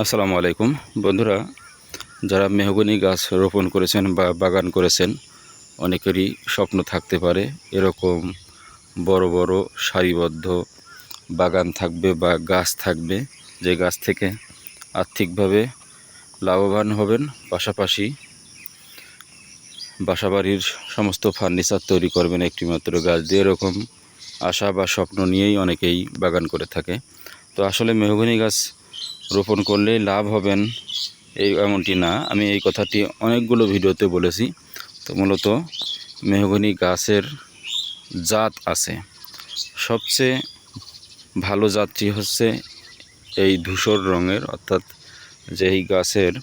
আসসালামু আলাইকুম বন্ধুরা, যারা মেহগনি গাছ রোপণ করেছেন বা বাগান করেছেন, অনেকেরই স্বপ্ন থাকতে পারে এরকম বড় বড় সারিবদ্ধ বাগান থাকবে বা গাছ থাকবে, যে গাছ থেকে আর্থিকভাবে লাভবান হবেন, পাশাপাশি বাসাবাড়ির সমস্ত ফার্নিচার তৈরি করবেন একটিমাত্র গাছ দিয়ে। এরকম আশা বা স্বপ্ন নিয়েই অনেকেই বাগান করে থাকে। তো আসলে মেহগনি গাছ রোপণ করলেই লাভ হবেন এমনটি না। আমি এই কথাটি অনেকগুলো ভিডিওতে বলেছি। তো মূলত মেহগনি গাছের জাত আছে। সবচেয়ে ভালো জাতটি হচ্ছে এই ধূসর রঙের, অর্থাৎ যেই গাছের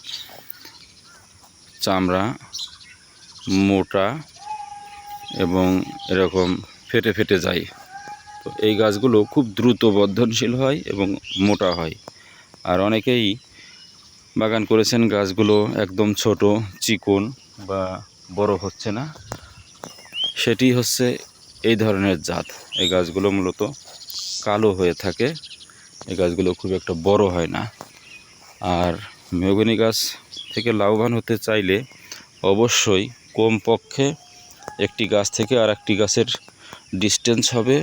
চামড়া মোটা এবং এরকম ফেটে ফেটে যায়। তো এই গাছগুলো খুব দ্রুত বর্ধনশীল হয় এবং মোটা হয়। আর অনেকেই বাগান করেছেন, গাছগুলো একদম ছোট চিকন বা বড় হচ্ছে না, সেটি হচ্ছে এই ধরনের জাত। এই গাছগুলো মূলত কালো হয়ে থাকে, এই গাছগুলো খুব একটা বড় হয় না। আর মেহগনি গাছ থেকে লাভবান হতে চাইলে অবশ্যই কমপক্ষে একটি গাছ থেকে আর একটি গাছের ডিস্টেন্স হবে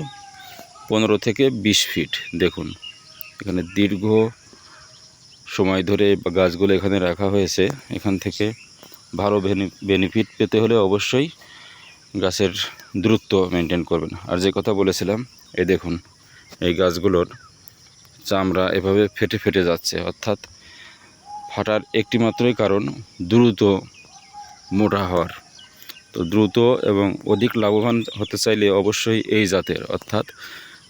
15 থেকে 20 ফিট। দেখুন, এখানে দীর্ঘ সময় ধরে গাছগুলো এখানে রাখা হয়েছে। এখান থেকে ভালো বেনিফিট পেতে হলে অবশ্যই গাছের দূরত্ব মেনটেন করবেন। আর যে কথা বলেছিলাম, এই দেখুন, এই গাছগুলোর চামড়া এভাবে ফেটে ফেটে যাচ্ছে, অর্থাৎ ফাটার একটি মাত্রই কারণ দ্রুত মোটা হওয়ার। তো দ্রুত এবং অধিক লাভবান হতে চাইলে অবশ্যই এই জাতের, অর্থাৎ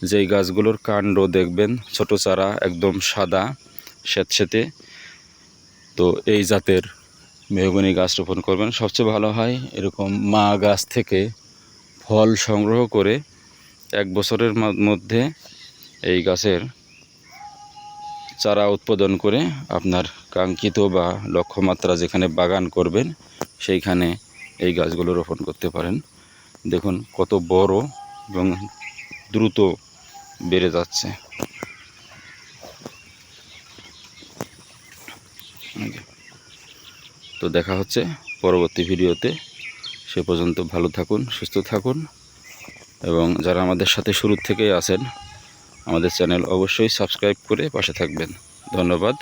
যেই গাছগুলোর কাণ্ড দেখবেন ছোট চারা একদম সাদা স্যাঁতসেঁতে, তো এই জাতের মেহগনি গাছ রোপণ করবেন। সবচেয়ে ভালো হয় এরকম মা গাছ থেকে ফল সংগ্রহ করে 1 বছরের মধ্যে এই গাছের চারা উৎপাদন করে আপনার কাঙ্ক্ষিত বা লক্ষ্যমাত্রা যেখানে বাগান করবেন সেইখানে এই গাছগুলো রোপণ করতে পারেন। দেখুন কত বড় এবং দ্রুত বেড়ে যাচ্ছে। তো দেখা হচ্ছে পরবর্তী ভিডিওতে। সে পর্যন্ত ভালো থাকুন, সুস্থ থাকুন, এবং যারা আমাদের সাথে শুরু থেকেই আছেন, আমাদের চ্যানেল অবশ্যই সাবস্ক্রাইব করে পাশে থাকবেন। ধন্যবাদ।